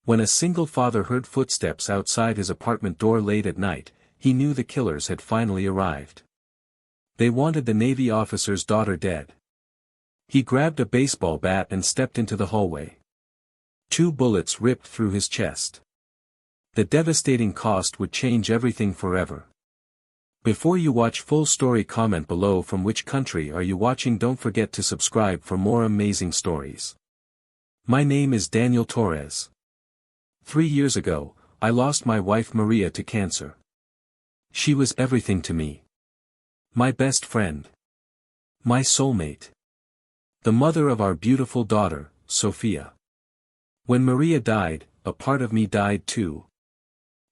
When a single father heard footsteps outside his apartment door late at night, he knew the killers had finally arrived. They wanted the Navy officer's daughter dead. He grabbed a baseball bat and stepped into the hallway. 2 bullets ripped through his chest. The devastating cost would change everything forever. Before you watch full story, comment below from which country are you watching. Don't forget to subscribe for more amazing stories. My name is Daniel Torres. 3 years ago, I lost my wife Maria to cancer. She was everything to me. My best friend. My soulmate. The mother of our beautiful daughter, Sophia. When Maria died, a part of me died too.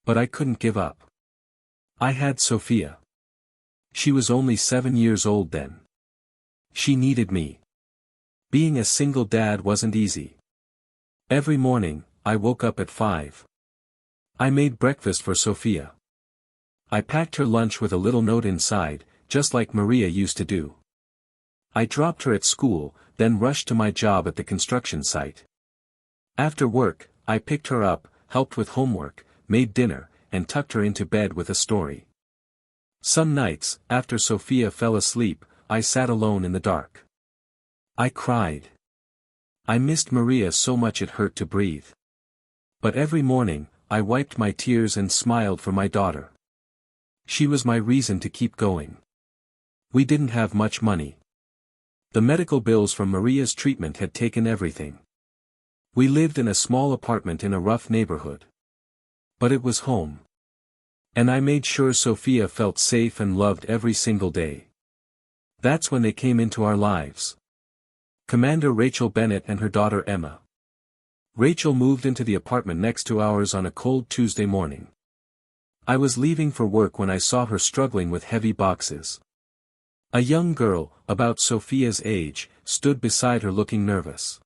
But I couldn't give up. I had Sophia. She was only 7 years old then. She needed me. Being a single dad wasn't easy. Every morning, I woke up at 5. I made breakfast for Sophia. I packed her lunch with a little note inside, just like Maria used to do. I dropped her at school, then rushed to my job at the construction site. After work, I picked her up, helped with homework, made dinner, and tucked her into bed with a story. Some nights, after Sophia fell asleep, I sat alone in the dark. I cried. I missed Maria so much it hurt to breathe. But every morning, I wiped my tears and smiled for my daughter. She was my reason to keep going. We didn't have much money. The medical bills from Maria's treatment had taken everything. We lived in a small apartment in a rough neighborhood. But it was home. And I made sure Sophia felt safe and loved every single day. That's when they came into our lives. Commander Rachel Bennett and her daughter Emma. Rachel moved into the apartment next to ours on a cold Tuesday morning. I was leaving for work when I saw her struggling with heavy boxes. A young girl, about Sophia's age, stood beside her looking nervous.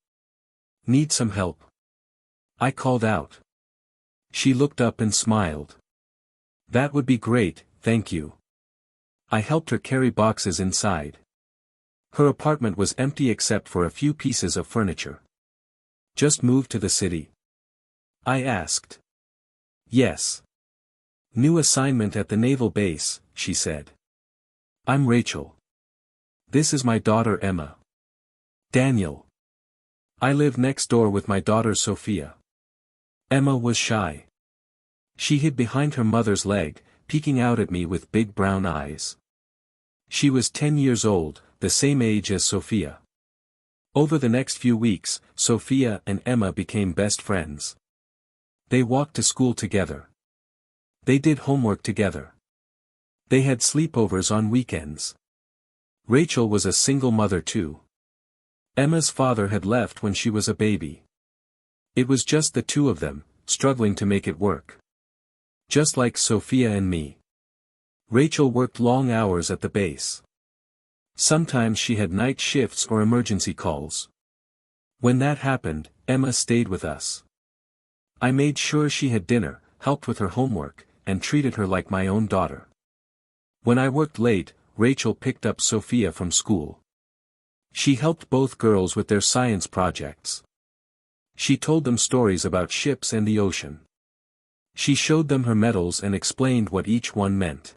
Need some help? I called out. She looked up and smiled. That would be great, thank you. I helped her carry boxes inside. Her apartment was empty except for a few pieces of furniture. Just moved to the city? I asked. Yes. New assignment at the naval base, she said. I'm Rachel. This is my daughter Emma. Daniel. I live next door with my daughter Sophia. Emma was shy. She hid behind her mother's leg, peeking out at me with big brown eyes. She was 10 years old, the same age as Sophia. Over the next few weeks, Sophia and Emma became best friends. They walked to school together. They did homework together. They had sleepovers on weekends. Rachel was a single mother too. Emma's father had left when she was a baby. It was just the two of them, struggling to make it work. Just like Sophia and me. Rachel worked long hours at the base. Sometimes she had night shifts or emergency calls. When that happened, Emma stayed with us. I made sure she had dinner, helped with her homework, and treated her like my own daughter. When I worked late, Rachel picked up Sophia from school. She helped both girls with their science projects. She told them stories about ships and the ocean. She showed them her medals and explained what each one meant.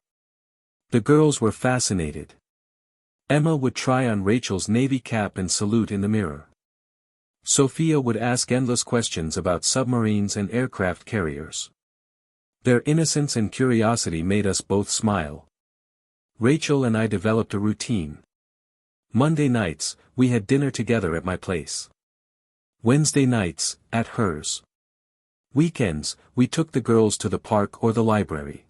The girls were fascinated. Emma would try on Rachel's navy cap and salute in the mirror. Sophia would ask endless questions about submarines and aircraft carriers. Their innocence and curiosity made us both smile. Rachel and I developed a routine. Monday nights, we had dinner together at my place. Wednesday nights, at hers. Weekends, we took the girls to the park or the library.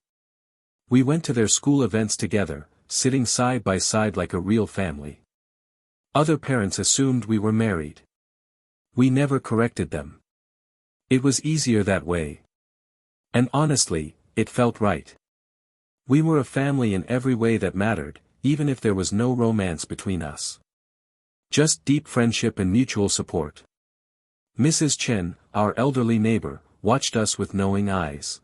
We went to their school events together, sitting side by side like a real family. Other parents assumed we were married. We never corrected them. It was easier that way. And honestly, it felt right. We were a family in every way that mattered, even if there was no romance between us. Just deep friendship and mutual support. Mrs. Chen, our elderly neighbor, watched us with knowing eyes.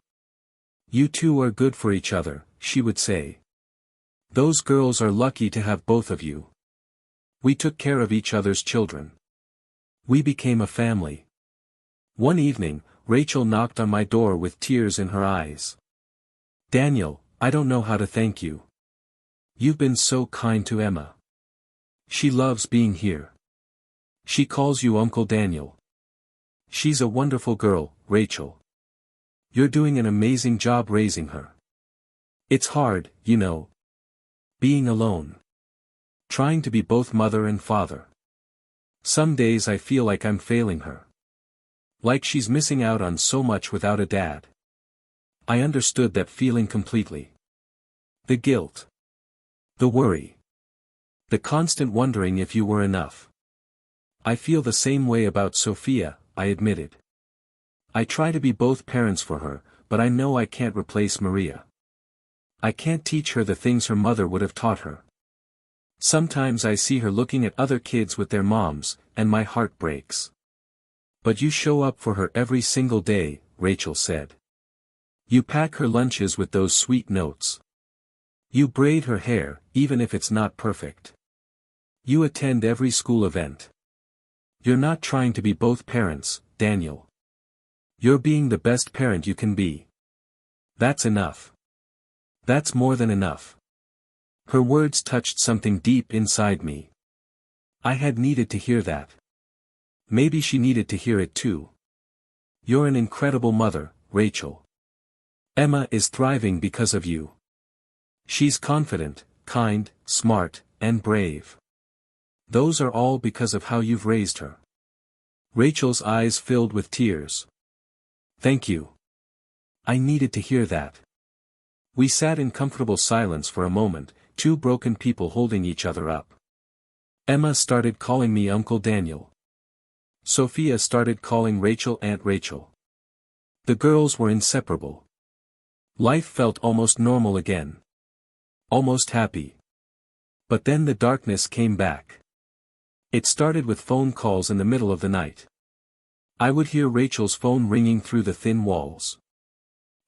You two are good for each other, she would say. Those girls are lucky to have both of you. We took care of each other's children. We became a family. One evening, Rachel knocked on my door with tears in her eyes. "Daniel, I don't know how to thank you. You've been so kind to Emma. She loves being here. She calls you Uncle Daniel. She's a wonderful girl, Rachel. You're doing an amazing job raising her. It's hard, you know. Being alone. Trying to be both mother and father. Some days I feel like I'm failing her. Like she's missing out on so much without a dad." I understood that feeling completely. The guilt. The worry. The constant wondering if you were enough. "I feel the same way about Sophia," I admitted. "I try to be both parents for her, but I know I can't replace Maria. I can't teach her the things her mother would have taught her. Sometimes I see her looking at other kids with their moms, and my heart breaks." "But you show up for her every single day," Rachel said. "You pack her lunches with those sweet notes. You braid her hair, even if it's not perfect. You attend every school event. You're not trying to be both parents, Daniel. You're being the best parent you can be. That's enough. That's more than enough." Her words touched something deep inside me. I had needed to hear that. Maybe she needed to hear it too. "You're an incredible mother, Rachel. Emma is thriving because of you. She's confident, kind, smart, and brave. Those are all because of how you've raised her." Rachel's eyes filled with tears. "Thank you. I needed to hear that." We sat in comfortable silence for a moment, two broken people holding each other up. Emma started calling me Uncle Daniel. Sophia started calling Rachel Aunt Rachel. The girls were inseparable. Life felt almost normal again. Almost happy. But then the darkness came back. It started with phone calls in the middle of the night. I would hear Rachel's phone ringing through the thin walls.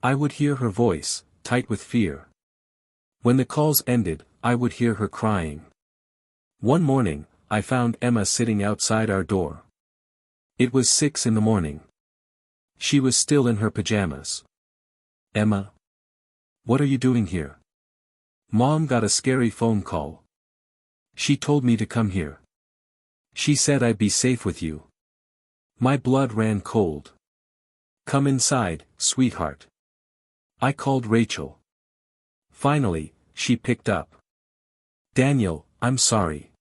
I would hear her voice, tight with fear. When the calls ended, I would hear her crying. One morning, I found Emma sitting outside our door. It was 6 a.m. She was still in her pajamas. "Emma? What are you doing here? Mom got a scary phone call. She told me to come here. She said I'd be safe with you." My blood ran cold. "Come inside, sweetheart." I called Rachel. Finally, she picked up. "Daniel, I'm sorry.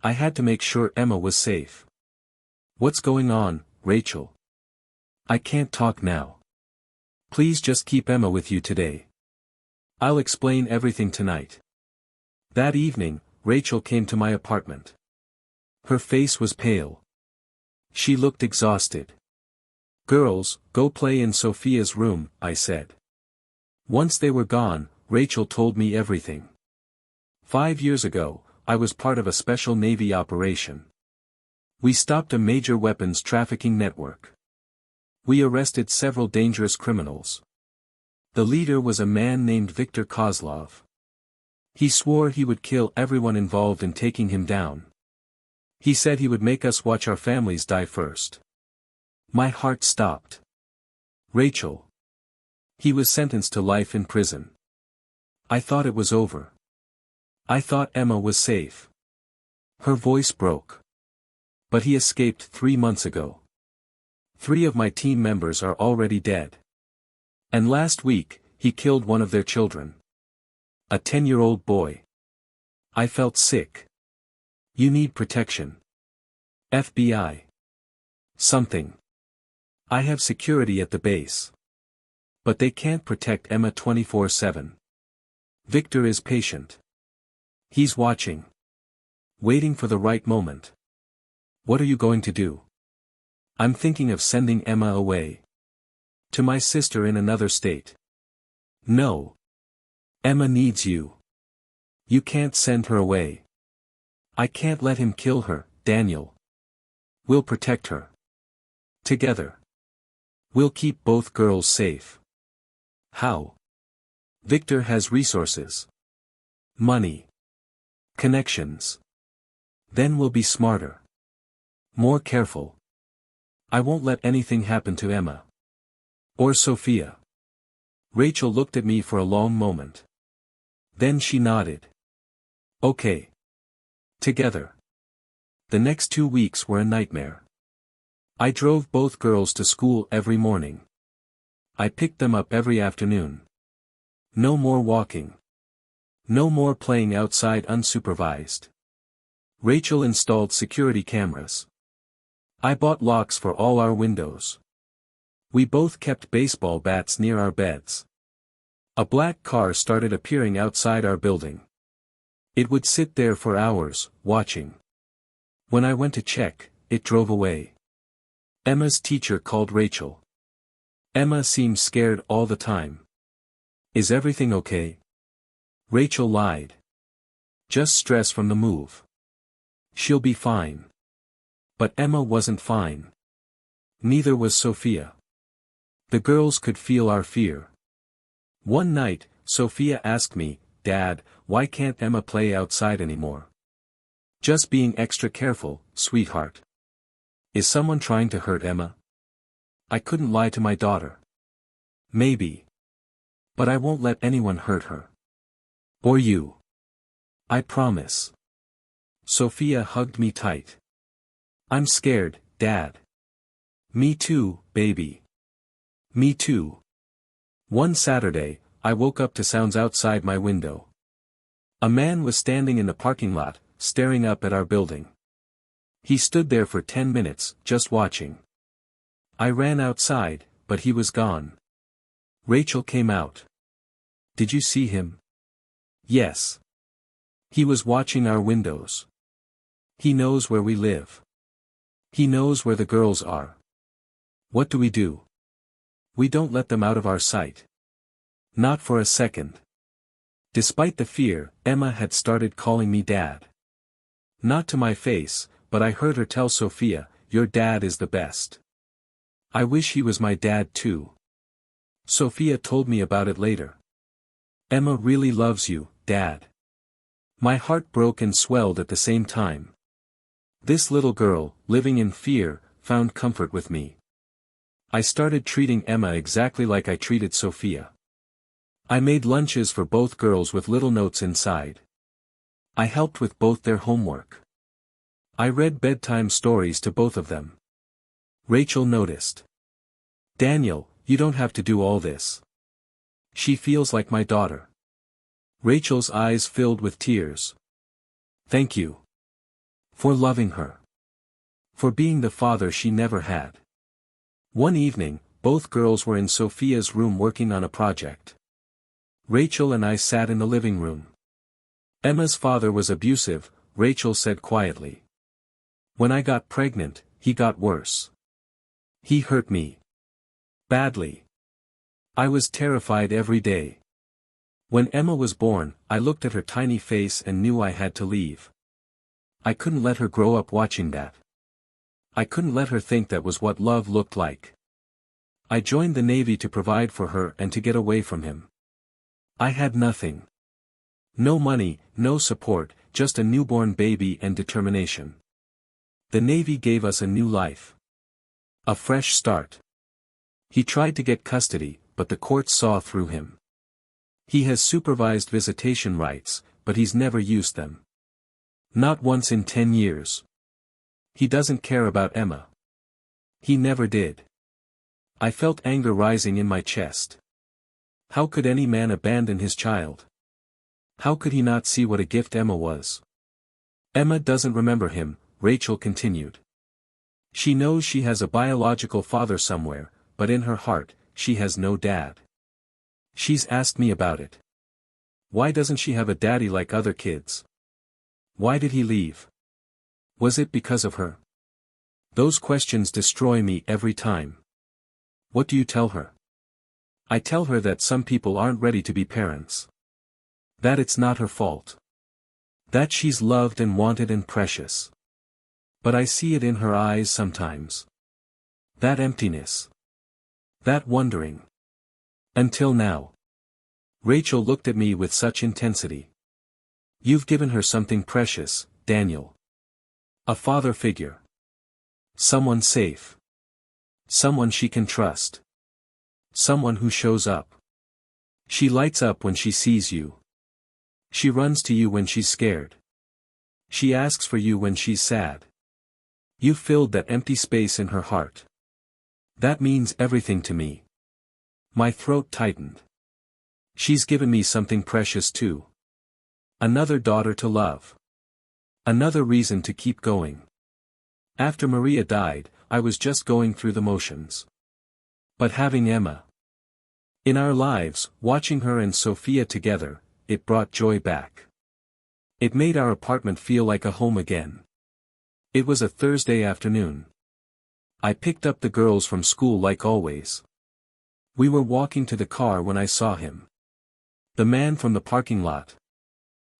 I had to make sure Emma was safe." "What's going on, Rachel?" "I can't talk now. Please just keep Emma with you today. I'll explain everything tonight." That evening, Rachel came to my apartment. Her face was pale. She looked exhausted. "Girls, go play in Sophia's room," I said. Once they were gone, Rachel told me everything. 5 years ago, I was part of a special Navy operation. We stopped a major weapons trafficking network. We arrested several dangerous criminals. The leader was a man named Viktor Kozlov. He swore he would kill everyone involved in taking him down. He said he would make us watch our families die first. My heart stopped. Rachel. He was sentenced to life in prison. I thought it was over. I thought Emma was safe. Her voice broke. But he escaped 3 months ago. 3 of my team members are already dead. And last week, he killed one of their children. A 10-year-old boy. I felt sick. You need protection. FBI. Something. I have security at the base. But they can't protect Emma 24/7. Victor is patient. He's watching. Waiting for the right moment. What are you going to do? I'm thinking of sending Emma away. To my sister in another state. No. Emma needs you. You can't send her away. I can't let him kill her, Daniel. We'll protect her. Together. We'll keep both girls safe. How? Victor has resources. Money. Connections. Then we'll be smarter. More careful. I won't let anything happen to Emma. Or Sophia? Rachel looked at me for a long moment. Then she nodded. Okay. Together. The next 2 weeks were a nightmare. I drove both girls to school every morning. I picked them up every afternoon. No more walking. No more playing outside unsupervised. Rachel installed security cameras. I bought locks for all our windows. We both kept baseball bats near our beds. A black car started appearing outside our building. It would sit there for hours, watching. When I went to check, it drove away. Emma's teacher called Rachel. Emma seemed scared all the time. Is everything okay? Rachel lied. Just stress from the move. She'll be fine. But Emma wasn't fine. Neither was Sophia. The girls could feel our fear. One night, Sophia asked me, "Dad, why can't Emma play outside anymore?" "Just being extra careful, sweetheart." Is someone trying to hurt Emma? I couldn't lie to my daughter. Maybe. But I won't let anyone hurt her. Or you. I promise. Sophia hugged me tight. I'm scared, Dad. Me too, baby. Me too. One Saturday, I woke up to sounds outside my window. A man was standing in the parking lot, staring up at our building. He stood there for 10 minutes, just watching. I ran outside, but he was gone. Rachel came out. Did you see him? Yes. He was watching our windows. He knows where we live. He knows where the girls are. What do? We don't let them out of our sight. Not for a second. Despite the fear, Emma had started calling me Dad. Not to my face, but I heard her tell Sophia, "Your dad is the best." I wish he was my dad too. Sophia told me about it later. Emma really loves you, Dad. My heart broke and swelled at the same time. This little girl, living in fear, found comfort with me. I started treating Emma exactly like I treated Sophia. I made lunches for both girls with little notes inside. I helped with both their homework. I read bedtime stories to both of them. Rachel noticed. "Daniel, you don't have to do all this. She feels like my daughter." Rachel's eyes filled with tears. Thank you. For loving her. For being the father she never had. One evening, both girls were in Sophia's room working on a project. Rachel and I sat in the living room. Emma's father was abusive, Rachel said quietly. When I got pregnant, he got worse. He hurt me. Badly. I was terrified every day. When Emma was born, I looked at her tiny face and knew I had to leave. I couldn't let her grow up watching that. I couldn't let her think that was what love looked like. I joined the Navy to provide for her and to get away from him. I had nothing. No money, no support, just a newborn baby and determination. The Navy gave us a new life. A fresh start. He tried to get custody, but the courts saw through him. He has supervised visitation rights, but he's never used them. Not once in 10 years. He doesn't care about Emma. He never did. I felt anger rising in my chest. How could any man abandon his child? How could he not see what a gift Emma was? Emma doesn't remember him, Rachel continued. She knows she has a biological father somewhere, but in her heart, she has no dad. She's asked me about it. Why doesn't she have a daddy like other kids? Why did he leave? Was it because of her? Those questions destroy me every time. What do you tell her? I tell her that some people aren't ready to be parents. That it's not her fault. That she's loved and wanted and precious. But I see it in her eyes sometimes. That emptiness. That wondering. Until now. Rachel looked at me with such intensity. You've given her something precious, Daniel. A father figure. Someone safe. Someone she can trust. Someone who shows up. She lights up when she sees you. She runs to you when she's scared. She asks for you when she's sad. You filled that empty space in her heart. That means everything to me. My throat tightened. She's given me something precious too. Another daughter to love. Another reason to keep going. After Maria died, I was just going through the motions. But having Emma in our lives, watching her and Sophia together, it brought joy back. It made our apartment feel like a home again. It was a Thursday afternoon. I picked up the girls from school like always. We were walking to the car when I saw him. The man from the parking lot.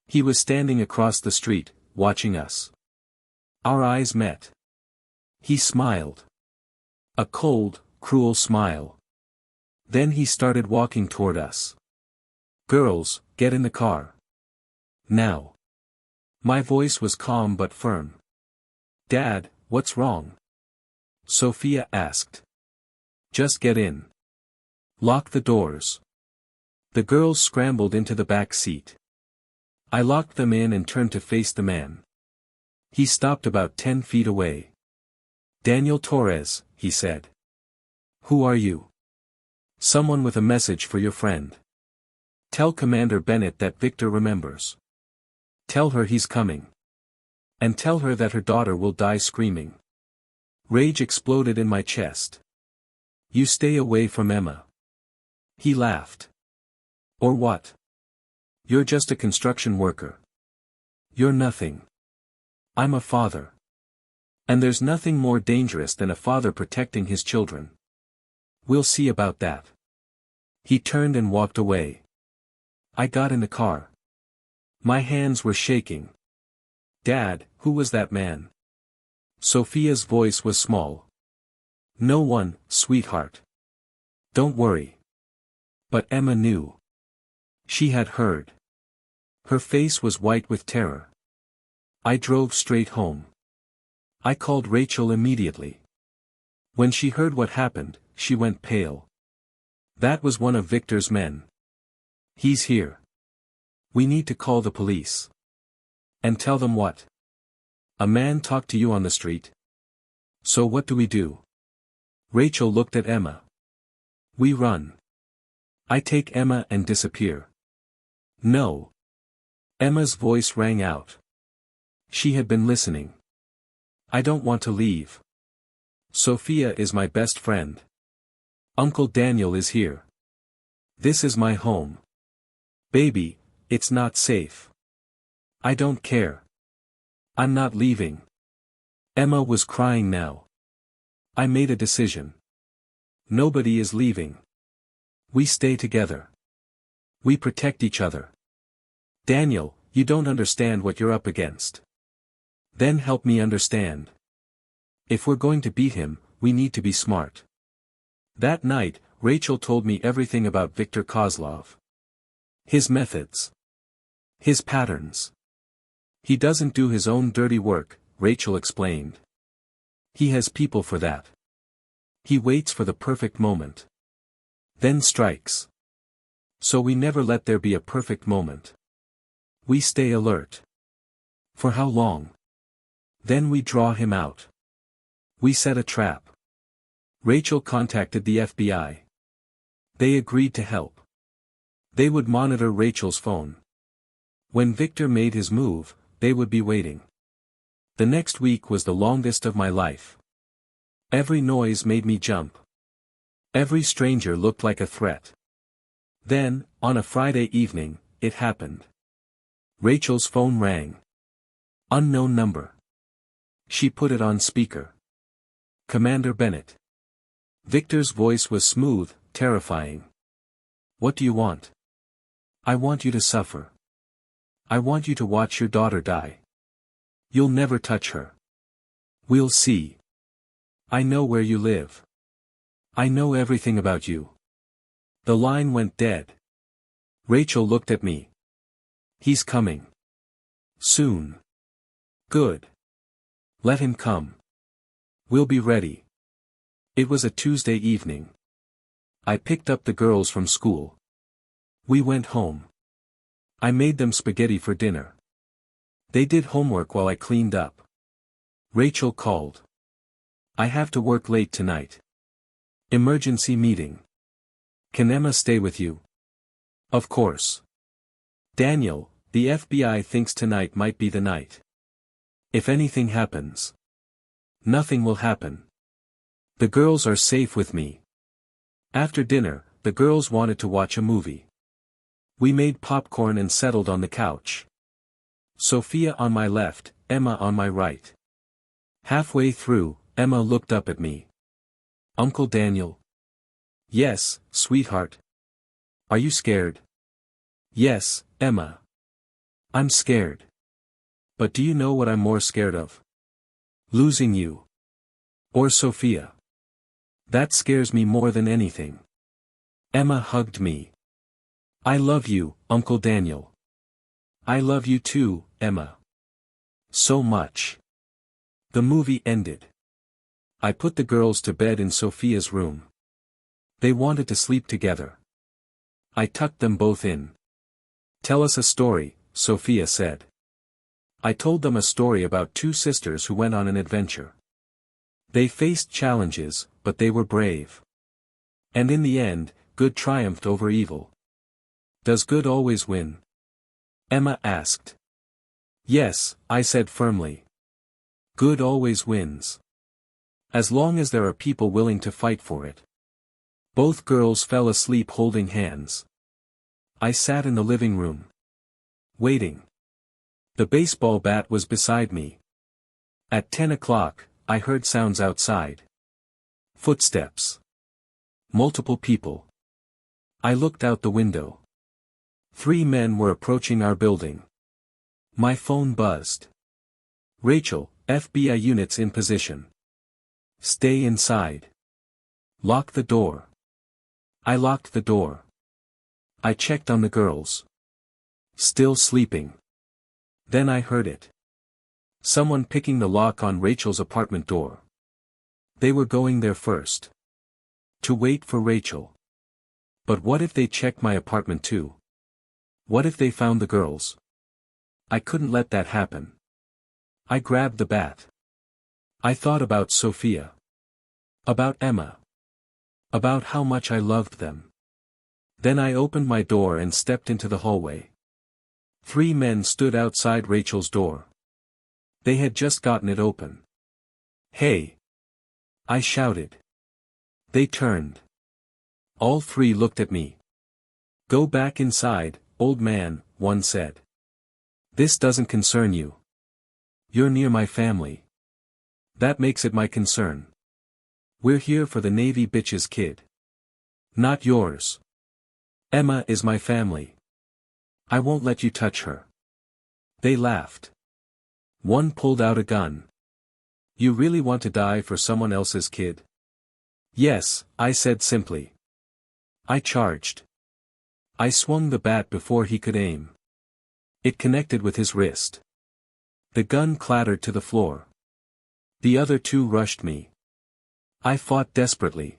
He was standing across the street, watching us. Our eyes met. He smiled. A cold, cruel smile. Then he started walking toward us. "Girls, get in the car. Now." My voice was calm but firm. "Dad, what's wrong?" Sophia asked. "Just get in. Lock the doors." The girls scrambled into the back seat. I locked them in and turned to face the man. He stopped about 10 feet away. "Daniel Torres," he said. "Who are you?" "Someone with a message for your friend. Tell Commander Bennett that Victor remembers. Tell her he's coming. And tell her that her daughter will die screaming." Rage exploded in my chest. "You stay away from Emma." He laughed. "Or what? You're just a construction worker. You're nothing. I'm a father. And there's nothing more dangerous than a father protecting his children. We'll see about that." He turned and walked away. I got in the car. My hands were shaking. "Dad, who was that man?" Sophia's voice was small. "No one, sweetheart. Don't worry." But Emma knew. She had heard. Her face was white with terror. I drove straight home. I called Rachel immediately. When she heard what happened, she went pale. "That was one of Victor's men. He's here. We need to call the police." "And tell them what?" "A man talked to you on the street." "So what do we do?" Rachel looked at Emma. "We run. I take Emma and disappear." "No." Emma's voice rang out. She had been listening. "I don't want to leave. Sophia is my best friend. Uncle Daniel is here. This is my home. Baby, it's not safe. I don't care. I'm not leaving." Emma was crying now. I made a decision. Nobody is leaving. We stay together. We protect each other. "Daniel, you don't understand what you're up against." "Then help me understand. If we're going to beat him, we need to be smart." That night, Rachel told me everything about Viktor Kozlov. His methods. His patterns. "He doesn't do his own dirty work," Rachel explained. "He has people for that. He waits for the perfect moment. Then strikes. So we never let there be a perfect moment. We stay alert. For how long? Then we draw him out. We set a trap." Rachel contacted the FBI. They agreed to help. They would monitor Rachel's phone. When Victor made his move, they would be waiting. The next week was the longest of my life. Every noise made me jump. Every stranger looked like a threat. Then, on a Friday evening, it happened. Rachel's phone rang. Unknown number. She put it on speaker. Commander Bennett. Victor's voice was smooth, terrifying. "What do you want?" "I want you to suffer. I want you to watch your daughter die. You'll never touch her. We'll see. I know where you live. I know everything about you." The line went dead. Rachel looked at me. "He's coming. Soon. Good. Let him come. We'll be ready." It was a Tuesday evening. I picked up the girls from school. We went home. I made them spaghetti for dinner. They did homework while I cleaned up. Rachel called. I have to work late tonight. Emergency meeting. Can Emma stay with you? Of course. Daniel, the FBI thinks tonight might be the night. If anything happens. Nothing will happen. The girls are safe with me. After dinner, the girls wanted to watch a movie. We made popcorn and settled on the couch. Sophia on my left, Emma on my right. Halfway through, Emma looked up at me. Uncle Daniel? Yes, sweetheart. Are you scared? Yes, Emma. I'm scared. But do you know what I'm more scared of? Losing you. Or Sophia. That scares me more than anything. Emma hugged me. I love you, Uncle Daniel. I love you too, Emma. So much. The movie ended. I put the girls to bed in Sophia's room. They wanted to sleep together. I tucked them both in. Tell us a story, Sophia said. I told them a story about two sisters who went on an adventure. They faced challenges, but they were brave. And in the end, good triumphed over evil. Does good always win? Emma asked. Yes, I said firmly. Good always wins. As long as there are people willing to fight for it. Both girls fell asleep holding hands. I sat in the living room. Waiting. The baseball bat was beside me. At 10 o'clock, I heard sounds outside. Footsteps. Multiple people. I looked out the window. 3 men were approaching our building. My phone buzzed. Rachel, FBI units in position. Stay inside. Lock the door. I locked the door. I checked on the girls. Still sleeping. Then I heard it. Someone picking the lock on Rachel's apartment door. They were going there first. To wait for Rachel. But what if they checked my apartment too? What if they found the girls? I couldn't let that happen. I grabbed the bat. I thought about Sophia. About Emma. About how much I loved them. Then I opened my door and stepped into the hallway. 3 men stood outside Rachel's door. They had just gotten it open. Hey! I shouted. They turned. All 3 looked at me. Go back inside, old man, one said. This doesn't concern you. You're near my family. That makes it my concern. We're here for the Navy bitch's kid. Not yours. Emma is my family. I won't let you touch her. They laughed. One pulled out a gun. You really want to die for someone else's kid? Yes, I said simply. I charged. I swung the bat before he could aim. It connected with his wrist. The gun clattered to the floor. The other 2 rushed me. I fought desperately.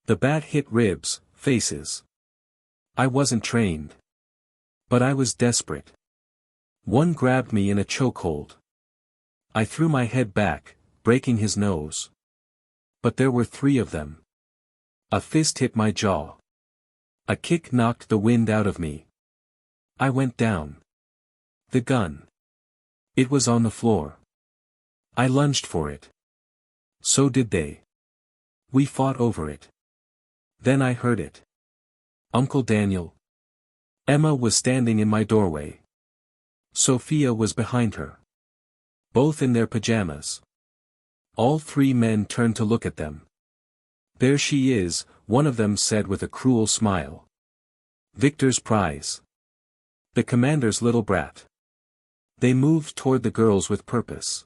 The bat hit ribs, faces. I wasn't trained. But I was desperate. One grabbed me in a chokehold. I threw my head back, breaking his nose. But there were 3 of them. A fist hit my jaw. A kick knocked the wind out of me. I went down. The gun. It was on the floor. I lunged for it. So did they. We fought over it. Then I heard it. Uncle Daniel. Emma was standing in my doorway. Sophia was behind her. Both in their pajamas. All 3 men turned to look at them. There she is, one of them said with a cruel smile. Victor's prize. The commander's little brat. They moved toward the girls with purpose.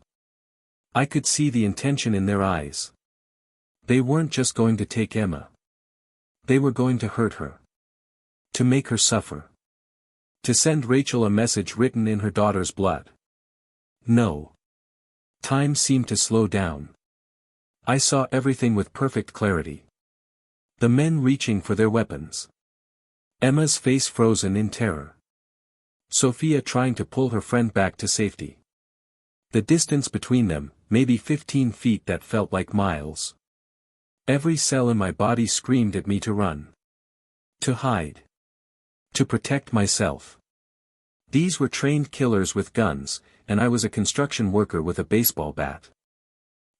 I could see the intention in their eyes. They weren't just going to take Emma. They were going to hurt her. To make her suffer. To send Rachel a message written in her daughter's blood. No. Time seemed to slow down. I saw everything with perfect clarity. The men reaching for their weapons. Emma's face frozen in terror. Sophia trying to pull her friend back to safety. The distance between them, maybe 15 feet, that felt like miles. Every cell in my body screamed at me to run. To hide. To protect myself. These were trained killers with guns, and I was a construction worker with a baseball bat.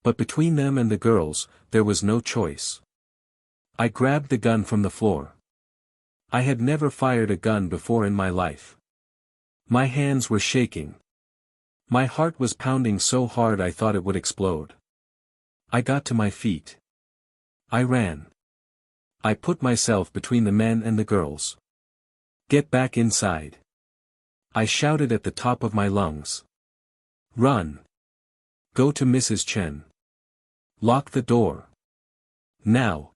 But between them and the girls, there was no choice. I grabbed the gun from the floor. I had never fired a gun before in my life. My hands were shaking. My heart was pounding so hard I thought it would explode. I got to my feet. I ran. I put myself between the men and the girls. Get back inside. I shouted at the top of my lungs. Run. Go to Mrs. Chen. Lock the door. Now.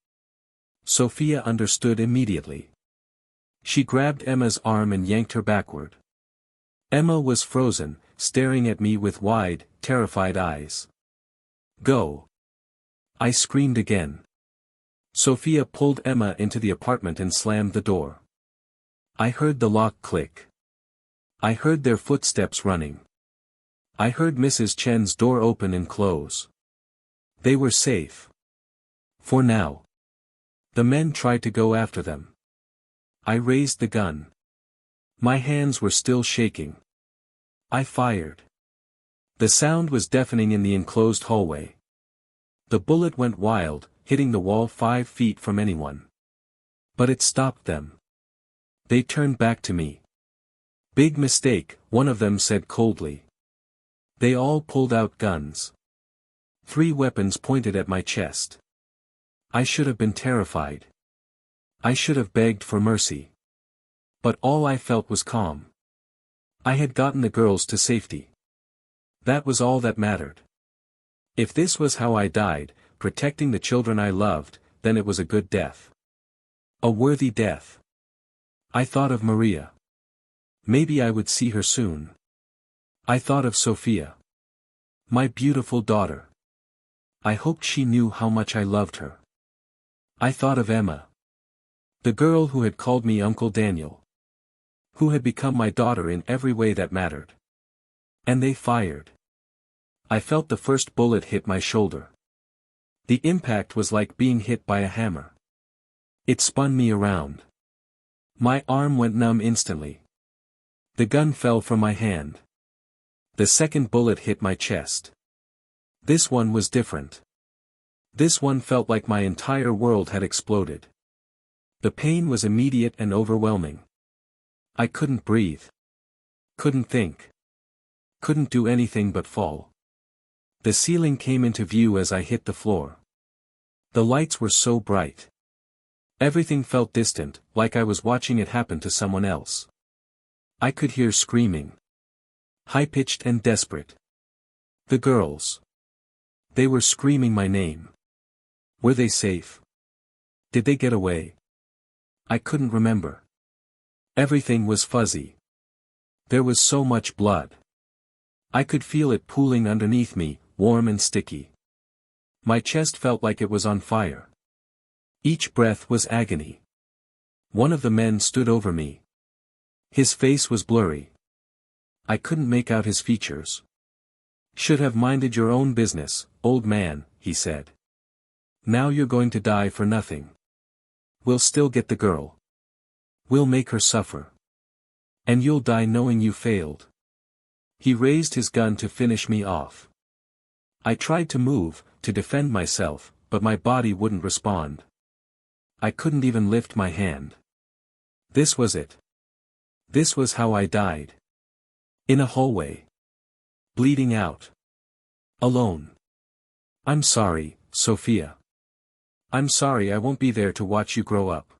Sophia understood immediately. She grabbed Emma's arm and yanked her backward. Emma was frozen, staring at me with wide, terrified eyes. Go. I screamed again. Sophia pulled Emma into the apartment and slammed the door. I heard the lock click. I heard their footsteps running. I heard Mrs. Chen's door open and close. They were safe. For now. The men tried to go after them. I raised the gun. My hands were still shaking. I fired. The sound was deafening in the enclosed hallway. The bullet went wild, hitting the wall 5 feet from anyone. But it stopped them. They turned back to me. Big mistake, one of them said coldly. They all pulled out guns. 3 weapons pointed at my chest. I should have been terrified. I should have begged for mercy. But all I felt was calm. I had gotten the girls to safety. That was all that mattered. If this was how I died, protecting the children I loved, then it was a good death. A worthy death. I thought of Maria. Maybe I would see her soon. I thought of Sophia. My beautiful daughter. I hoped she knew how much I loved her. I thought of Emma. The girl who had called me Uncle Daniel. Who had become my daughter in every way that mattered. And they fired. I felt the first bullet hit my shoulder. The impact was like being hit by a hammer. It spun me around. My arm went numb instantly. The gun fell from my hand. The second bullet hit my chest. This one was different. This one felt like my entire world had exploded. The pain was immediate and overwhelming. I couldn't breathe. Couldn't think. Couldn't do anything but fall. The ceiling came into view as I hit the floor. The lights were so bright. Everything felt distant, like I was watching it happen to someone else. I could hear screaming. High-pitched and desperate. The girls. They were screaming my name. Were they safe? Did they get away? I couldn't remember. Everything was fuzzy. There was so much blood. I could feel it pooling underneath me, warm and sticky. My chest felt like it was on fire. Each breath was agony. One of the men stood over me. His face was blurry. I couldn't make out his features. Should have minded your own business, old man, he said. Now you're going to die for nothing. We'll still get the girl. We'll make her suffer. And you'll die knowing you failed. He raised his gun to finish me off. I tried to move, to defend myself, but my body wouldn't respond. I couldn't even lift my hand. This was it. This was how I died. In a hallway. Bleeding out. Alone. I'm sorry, Sophia. I'm sorry I won't be there to watch you grow up.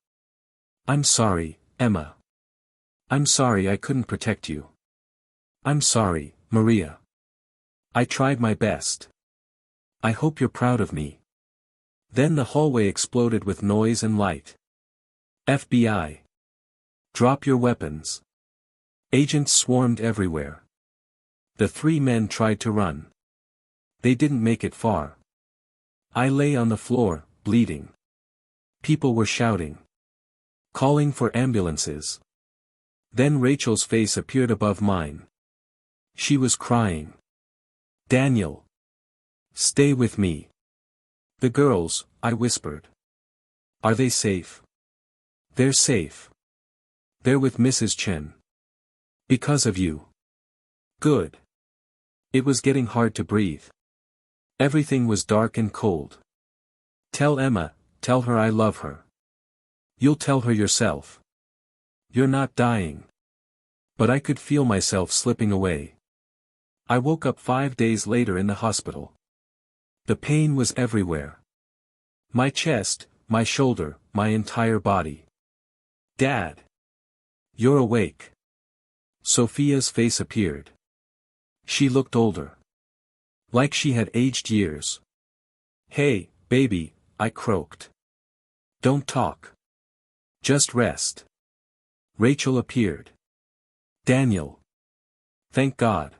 I'm sorry, Emma. I'm sorry I couldn't protect you. I'm sorry, Maria. I tried my best. I hope you're proud of me. Then the hallway exploded with noise and light. FBI. Drop your weapons. Agents swarmed everywhere. The 3 men tried to run. They didn't make it far. I lay on the floor, bleeding. People were shouting. Calling for ambulances. Then Rachel's face appeared above mine. She was crying. Daniel. Stay with me. The girls, I whispered. Are they safe? They're safe. They're with Mrs. Chen. Because of you. Good. It was getting hard to breathe. Everything was dark and cold. Tell Emma, tell her I love her. You'll tell her yourself. You're not dying. But I could feel myself slipping away. I woke up 5 days later in the hospital. The pain was everywhere. My chest, my shoulder, my entire body. Dad. You're awake. Sophia's face appeared. She looked older. Like she had aged years. Hey, baby, I croaked. Don't talk. Just rest. Rachel appeared. Daniel. Thank God.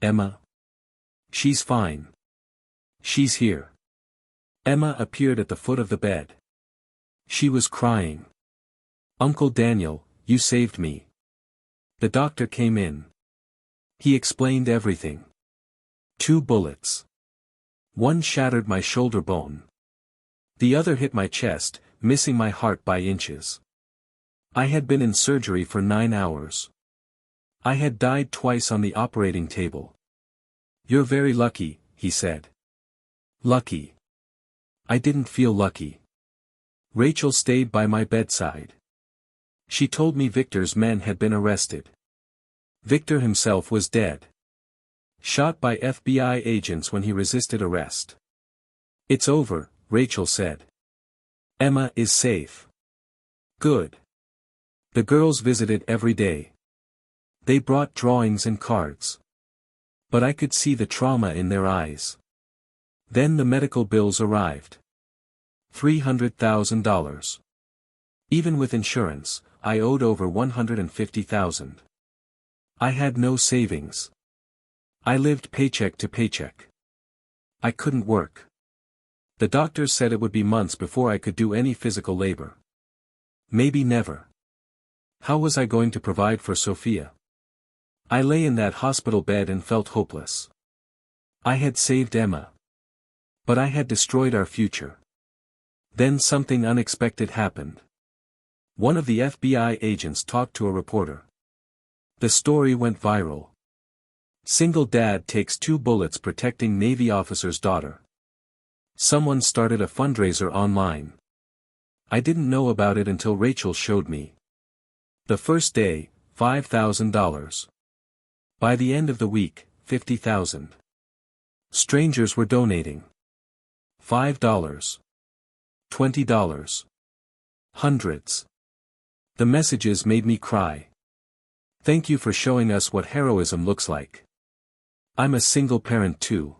Emma. She's fine. She's here. Emma appeared at the foot of the bed. She was crying. Uncle Daniel, you saved me. The doctor came in. He explained everything. 2 bullets. One shattered my shoulder bone. The other hit my chest, missing my heart by inches. I had been in surgery for 9 hours. I had died twice on the operating table. You're very lucky, he said. Lucky. I didn't feel lucky. Rachel stayed by my bedside. She told me Victor's men had been arrested. Victor himself was dead. Shot by FBI agents when he resisted arrest. It's over, Rachel said. Emma is safe. Good. The girls visited every day. They brought drawings and cards. But I could see the trauma in their eyes. Then the medical bills arrived. $300,000. Even with insurance, I owed over $150,000. I had no savings. I lived paycheck to paycheck. I couldn't work. The doctors said it would be months before I could do any physical labor. Maybe never. How was I going to provide for Sophia? I lay in that hospital bed and felt hopeless. I had saved Emma. But I had destroyed our future. Then something unexpected happened. One of the FBI agents talked to a reporter. The story went viral. Single dad takes 2 bullets protecting Navy officer's daughter. Someone started a fundraiser online. I didn't know about it until Rachel showed me. The first day, $5,000. By the end of the week, $50,000. Strangers were donating. $5. $20. Hundreds. The messages made me cry. Thank you for showing us what heroism looks like. I'm a single parent too.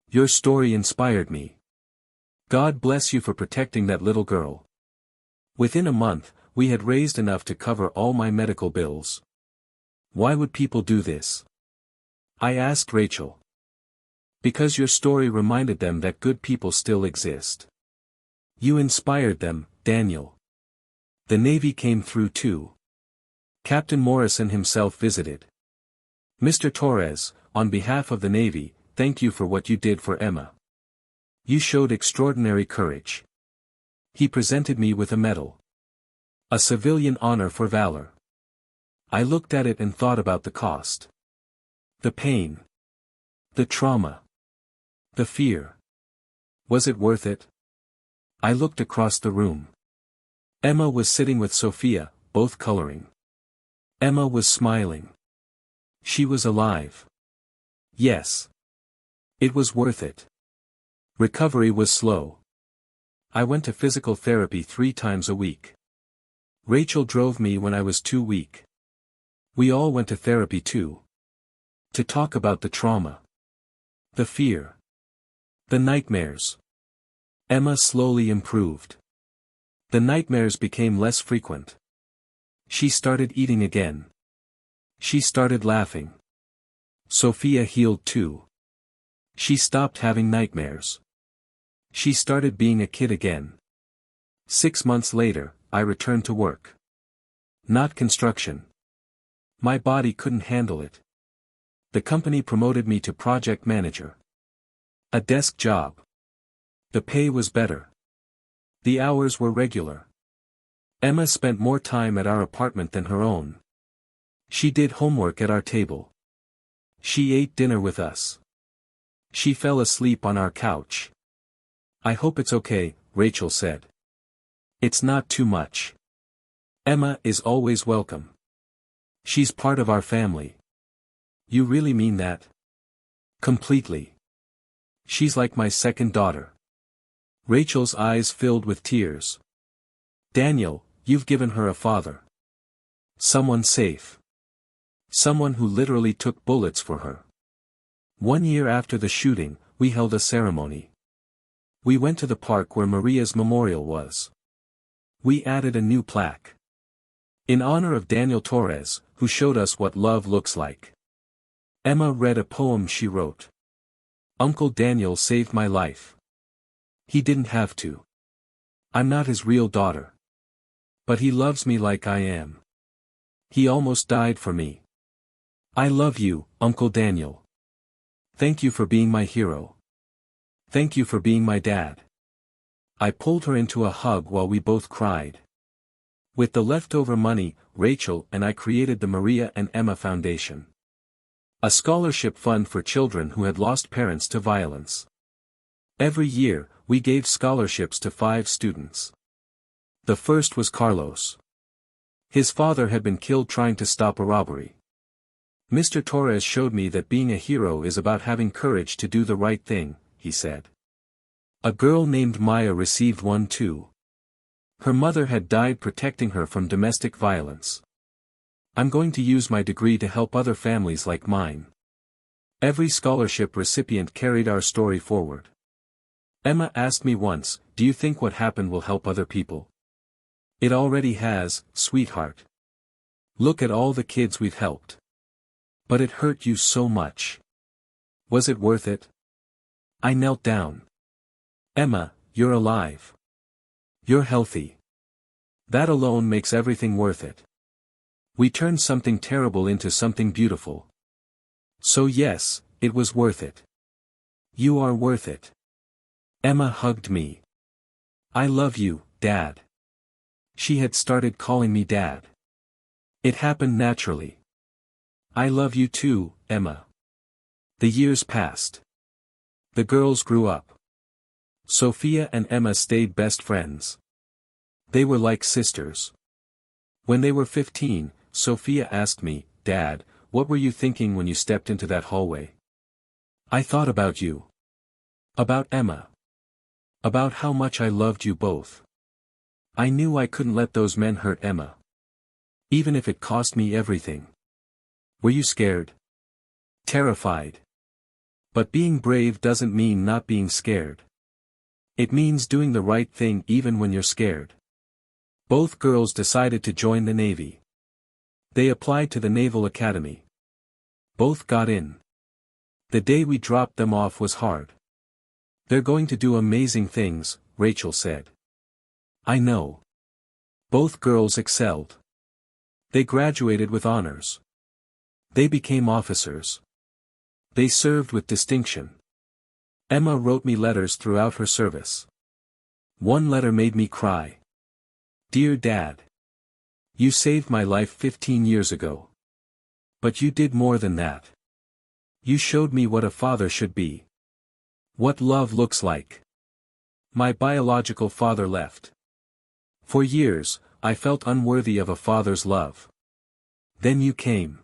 Your story inspired me. God bless you for protecting that little girl. Within a month, we had raised enough to cover all my medical bills. Why would people do this? I asked Rachel. Because your story reminded them that good people still exist. You inspired them, Daniel. The Navy came through too. Captain Morrison himself visited. Mr. Torres, on behalf of the Navy, thank you for what you did for Emma. You showed extraordinary courage. He presented me with a medal. A civilian honor for valor. I looked at it and thought about the cost. The pain. The trauma. The fear. Was it worth it? I looked across the room. Emma was sitting with Sophia, both coloring. Emma was smiling. She was alive. Yes. It was worth it. Recovery was slow. I went to physical therapy 3 times a week. Rachel drove me when I was too weak. We all went to therapy too. To talk about the trauma. The fear. The nightmares. Emma slowly improved. The nightmares became less frequent. She started eating again. She started laughing. Sophia healed too. She stopped having nightmares. She started being a kid again. 6 months later, I returned to work. Not construction. My body couldn't handle it. The company promoted me to project manager. A desk job. The pay was better. The hours were regular. Emma spent more time at our apartment than her own. She did homework at our table. She ate dinner with us. She fell asleep on our couch. I hope it's okay, Rachel said. It's not too much. Emma is always welcome. She's part of our family. You really mean that? Completely. She's like my second daughter. Rachel's eyes filled with tears. Daniel, you've given her a father. Someone safe. Someone who literally took bullets for her. 1 year after the shooting, we held a ceremony. We went to the park where Maria's memorial was. We added a new plaque. In honor of Daniel Torres, who showed us what love looks like. Emma read a poem she wrote. Uncle Daniel saved my life. He didn't have to. I'm not his real daughter. But he loves me like I am. He almost died for me. I love you, Uncle Daniel. Thank you for being my hero. Thank you for being my dad. I pulled her into a hug while we both cried. With the leftover money, Rachel and I created the Maria and Emma Foundation. A scholarship fund for children who had lost parents to violence. Every year, we gave scholarships to 5 students. The first was Carlos. His father had been killed trying to stop a robbery. Mr. Torres showed me that being a hero is about having courage to do the right thing, he said. A girl named Maya received one too. Her mother had died protecting her from domestic violence. I'm going to use my degree to help other families like mine. Every scholarship recipient carried our story forward. Emma asked me once, do you think what happened will help other people? It already has, sweetheart. Look at all the kids we've helped. But it hurt you so much. Was it worth it? I knelt down. Emma, you're alive. You're healthy. That alone makes everything worth it. We turned something terrible into something beautiful. So yes, it was worth it. You are worth it. Emma hugged me. I love you, Dad. She had started calling me Dad. It happened naturally. I love you too, Emma. The years passed. The girls grew up. Sophia and Emma stayed best friends. They were like sisters. When they were 15, Sophia asked me, Dad, what were you thinking when you stepped into that hallway? I thought about you. About Emma. About how much I loved you both. I knew I couldn't let those men hurt Emma. Even if it cost me everything. Were you scared? Terrified. But being brave doesn't mean not being scared. It means doing the right thing even when you're scared. Both girls decided to join the Navy. They applied to the Naval Academy. Both got in. The day we dropped them off was hard. They're going to do amazing things, Rachel said. I know. Both girls excelled. They graduated with honors. They became officers. They served with distinction. Emma wrote me letters throughout her service. One letter made me cry. Dear Dad. You saved my life 15 years ago. But you did more than that. You showed me what a father should be. What love looks like. My biological father left. For years, I felt unworthy of a father's love. Then you came.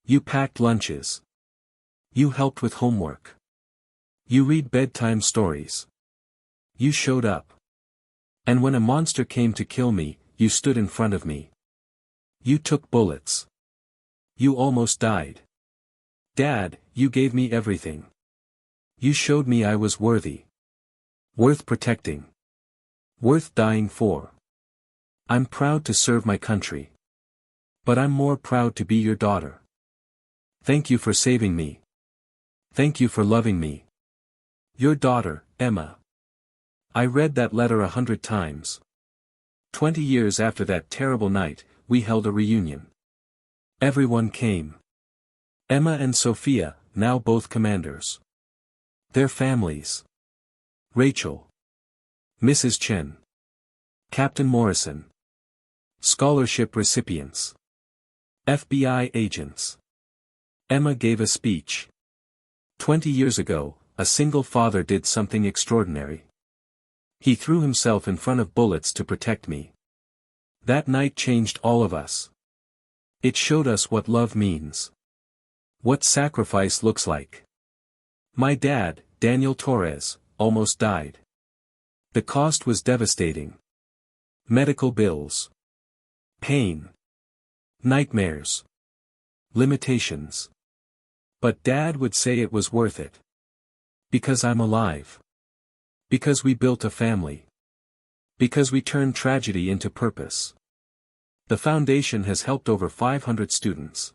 You packed lunches. You helped with homework. You read bedtime stories. You showed up. And when a monster came to kill me, you stood in front of me. You took bullets. You almost died. Dad, you gave me everything. You showed me I was worthy. Worth protecting. Worth dying for. I'm proud to serve my country. But I'm more proud to be your daughter. Thank you for saving me. Thank you for loving me. Your daughter, Emma. I read that letter 100 times. 20 years after that terrible night, we held a reunion. Everyone came. Emma and Sophia, now both commanders. Their families. Rachel. Mrs. Chen. Captain Morrison. Scholarship recipients. FBI agents. Emma gave a speech. 20 years ago, a single father did something extraordinary. He threw himself in front of bullets to protect me. That night changed all of us. It showed us what love means. What sacrifice looks like. My dad, Daniel Torres, almost died. The cost was devastating. Medical bills. Pain. Nightmares. Limitations. But Dad would say it was worth it. Because I'm alive. Because we built a family. Because we turned tragedy into purpose. The foundation has helped over 500 students.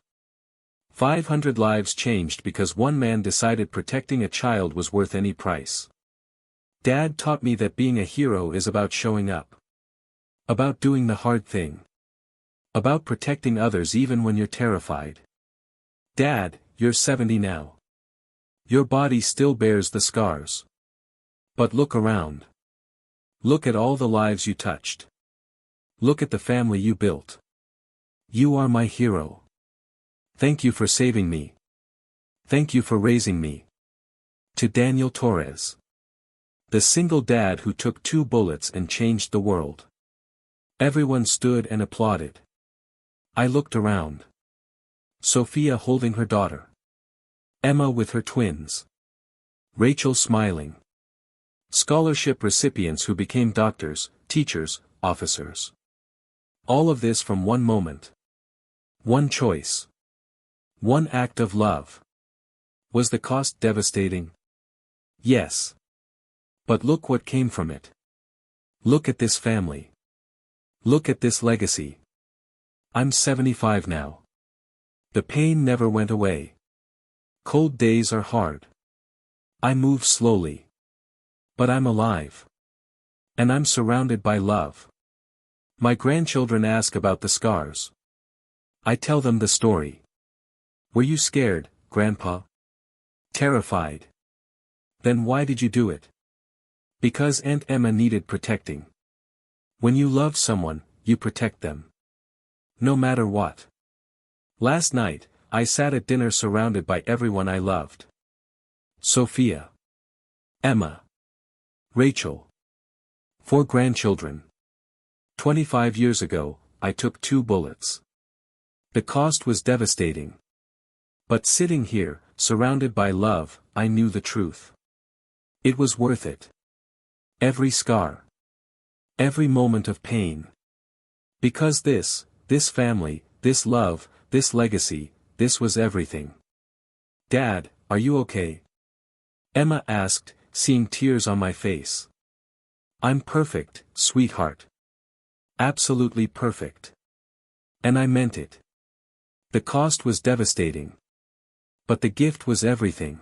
500 lives changed because one man decided protecting a child was worth any price. Dad taught me that being a hero is about showing up. About doing the hard thing. About protecting others even when you're terrified. Dad, you're 70 now. Your body still bears the scars. But look around. Look at all the lives you touched. Look at the family you built. You are my hero. Thank you for saving me. Thank you for raising me. To Daniel Torres. The single dad who took 2 bullets and changed the world. Everyone stood and applauded. I looked around. Sophia holding her daughter. Emma with her twins. Rachel smiling. Scholarship recipients who became doctors, teachers, officers. All of this from one moment. One choice. One act of love. Was the cost devastating? Yes. But look what came from it. Look at this family. Look at this legacy. I'm 75 now. The pain never went away. Cold days are hard. I move slowly. But I'm alive. And I'm surrounded by love. My grandchildren ask about the scars. I tell them the story. Were you scared, Grandpa? Terrified. Then why did you do it? Because Aunt Emma needed protecting. When you love someone, you protect them. No matter what. Last night, I sat at dinner surrounded by everyone I loved. Sophia. Emma. Rachel. 4 grandchildren. 25 years ago, I took 2 bullets. The cost was devastating. But sitting here, surrounded by love, I knew the truth. It was worth it. Every scar. Every moment of pain. Because this family, this love, this legacy, this was everything. Dad, are you okay? Emma asked, seeing tears on my face. I'm perfect, sweetheart. Absolutely perfect. And I meant it. The cost was devastating. But the gift was everything.